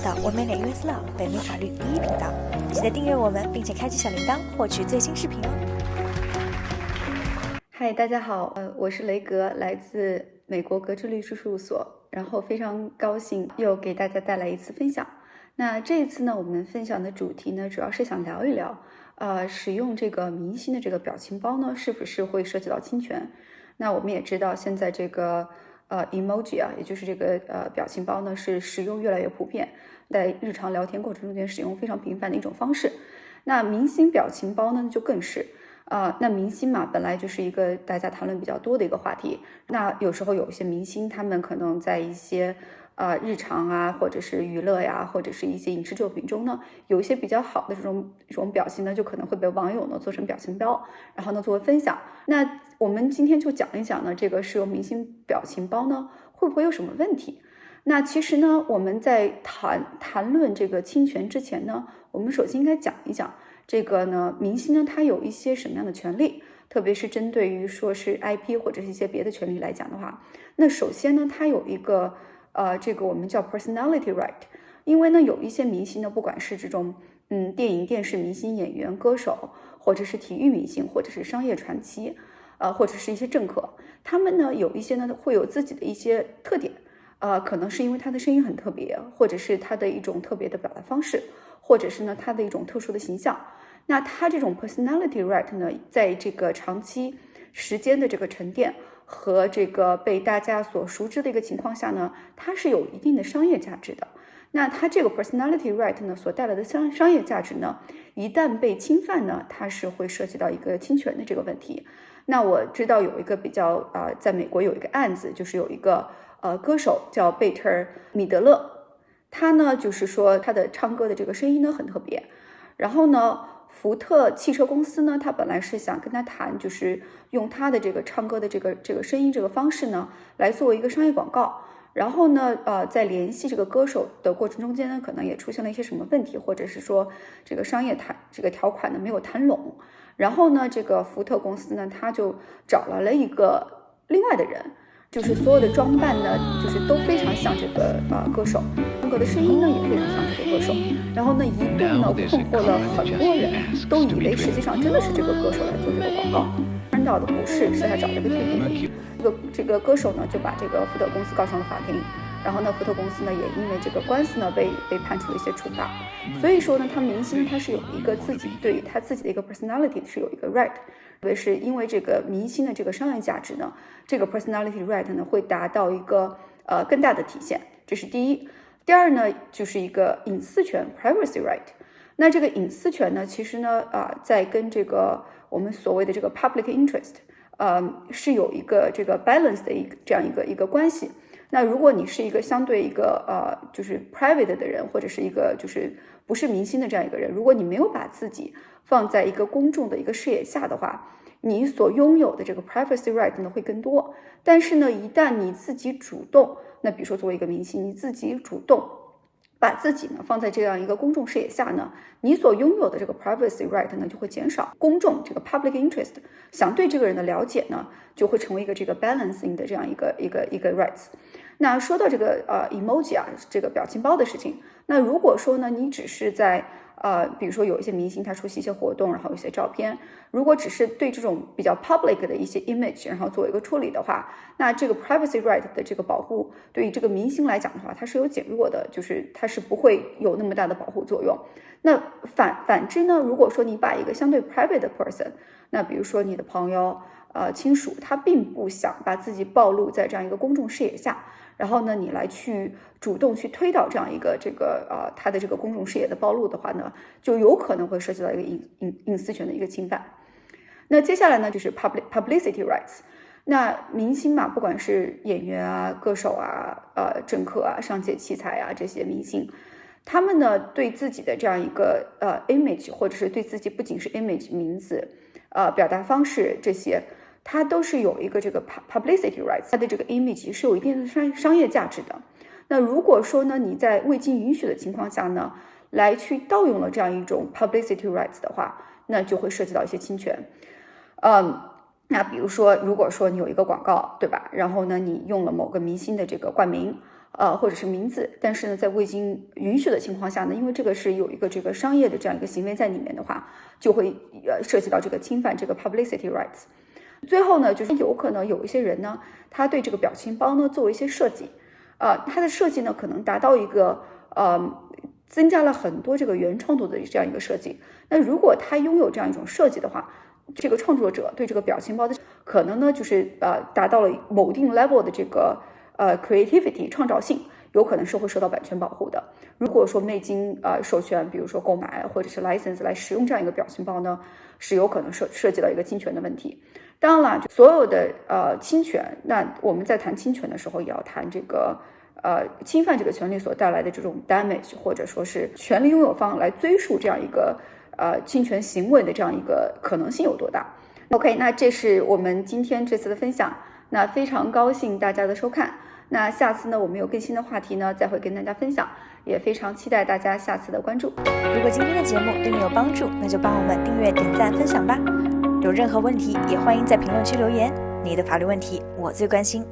到文美脸 US Law 北美法律第一频道，记得订阅我们，并且开启小铃铛，获取最新视频哦。嗨，大家好，我是雷格，来自美国格致律师事务所，然后非常高兴又给大家带来一次分享。那这一次呢，我们分享的主题呢，主要是想聊一聊，使用这个明星的这个表情包呢，是不是会涉及到侵权？那我们也知道，现在这个emoji 啊，也就是这个表情包呢，是使用越来越普遍，在日常聊天过程中间使用非常频繁的一种方式。那明星表情包呢，就更是。那明星嘛，本来就是一个大家谈论比较多的一个话题。那有时候有一些明星，他们可能在一些日常啊，或者是娱乐呀，或者是一些影视作品中呢，有一些比较好的这种表情呢，就可能会被网友呢做成表情包，然后呢作为分享。那我们今天就讲一讲呢，这个使用明星表情包呢，会不会有什么问题？那其实呢，我们在谈论这个侵权之前呢，我们首先应该讲一讲。这个呢，明星呢，他有一些什么样的权利？特别是针对于说是 IP 或者是一些别的权利来讲的话，那首先呢，他有一个这个我们叫 personality right， 因为呢，有一些明星呢，不管是这种电影、电视明星、演员、歌手，或者是体育明星，或者是商业传奇，或者是一些政客，他们呢有一些呢会有自己的一些特点，可能是因为他的声音很特别，或者是他的一种特别的表达方式。或者是呢，他的一种特殊的形象，那他这种 personality right 呢，在这个长期时间的这个沉淀和这个被大家所熟知的一个情况下呢，它是有一定的商业价值的。那它这个 personality right 呢所带来的商业价值呢，一旦被侵犯呢，它是会涉及到一个侵权的这个问题。那我知道有一个比较在美国有一个案子，就是有一个歌手叫贝特·米德勒。他呢，就是说他的唱歌的这个声音呢很特别，然后呢，福特汽车公司呢，他本来是想跟他谈，就是用他的这个唱歌的这个声音这个方式呢，来作为一个商业广告。然后呢，在联系这个歌手的过程中间呢，可能也出现了一些什么问题，或者是说这个商业这个条款呢没有谈拢。然后呢，这个福特公司呢，他就找来了一个另外的人。就是所有的装扮呢，就是都非常像这个歌手，风格的声音呢也非常像这个歌手。然后呢，一度呢困惑了很多人，都以为实际上真的是这个歌手来做这个广告，看到的不是，是他找了一个替补。这个歌手呢就把这个福特公司告上了法庭。然后呢，福特公司呢也因为这个官司呢被判处了一些处罚。所以说呢，他明星他是有一个自己对他自己的一个 personality 是有一个 right， 特别是因为这个明星的这个商业价值呢，这个 personality right 呢会达到一个更大的体现，这是第一。第二呢，就是一个隐私权 privacy right。那这个隐私权呢，其实呢在跟这个我们所谓的这个 public interest 是有一个这个 balance 的这样一个关系。那如果你是一个相对一个就是 private 的人，或者是一个就是不是明星的这样一个人，如果你没有把自己放在一个公众的一个视野下的话，你所拥有的这个 privacy right 呢会更多。但是呢，一旦你自己主动，那比如说作为一个明星，你自己主动把自己呢放在这样一个公众视野下呢，你所拥有的这个 privacy right 呢就会减少，公众这个 public interest 想对这个人的了解呢，就会成为一个这个 balancing 的这样一个 rights。那说到这个emoji 这个表情包的事情，那如果说呢，你只是在比如说有一些明星他出席一些活动，然后有一些照片，如果只是对这种比较 public 的一些 image 然后做一个处理的话，那这个 privacy right 的这个保护对于这个明星来讲的话，它是有减弱的，就是它是不会有那么大的保护作用。那反之呢，如果说你把一个相对 private 的 person， 那比如说你的朋友亲属，他并不想把自己暴露在这样一个公众视野下，然后呢，你来去主动去推导这样一个这个他的这个公众视野的暴露的话呢，就有可能会涉及到一个隐私权的一个侵犯。那接下来呢，就是 publicity rights。那明星嘛，不管是演员啊、歌手啊、政客啊、商界奇才啊这些明星，他们呢对自己的这样一个image， 或者是对自己不仅是 image 名字表达方式这些。它都是有一个这个 publicity rights， 它的这个 image 是有一定的商业价值的。那如果说呢，你在未经允许的情况下呢，来去盗用了这样一种 publicity rights 的话，那就会涉及到一些侵权。那比如说，如果说你有一个广告，对吧？然后呢，你用了某个明星的这个冠名，或者是名字，但是呢，在未经允许的情况下呢，因为这个是有一个这个商业的这样一个行为在里面的话，就会涉及到这个侵犯这个 publicity rights。最后呢，就是有可能有一些人呢，他对这个表情包呢做一些设计，它的设计呢可能达到一个增加了很多这个原创度的这样一个设计。那如果他拥有这样一种设计的话，这个创作者对这个表情包的可能呢就是达到了某定 level 的这个creativity 创造性，有可能是会受到版权保护的。如果说未经授权，比如说购买或者是 license 来使用这样一个表情包呢，是有可能涉及到一个侵权的问题。当然了，所有的侵权，那我们在谈侵权的时候，也要谈这个侵犯这个权利所带来的这种 damage， 或者说是权利拥有方来追溯这样一个侵权行为的这样一个可能性有多大。OK， 那这是我们今天这次的分享。那非常高兴大家的收看。那下次呢，我们有更新的话题呢，再会跟大家分享，也非常期待大家下次的关注。如果今天的节目对你有帮助，那就帮我们订阅、点赞、分享吧。有任何问题，也欢迎在评论区留言。你的法律问题，我最关心。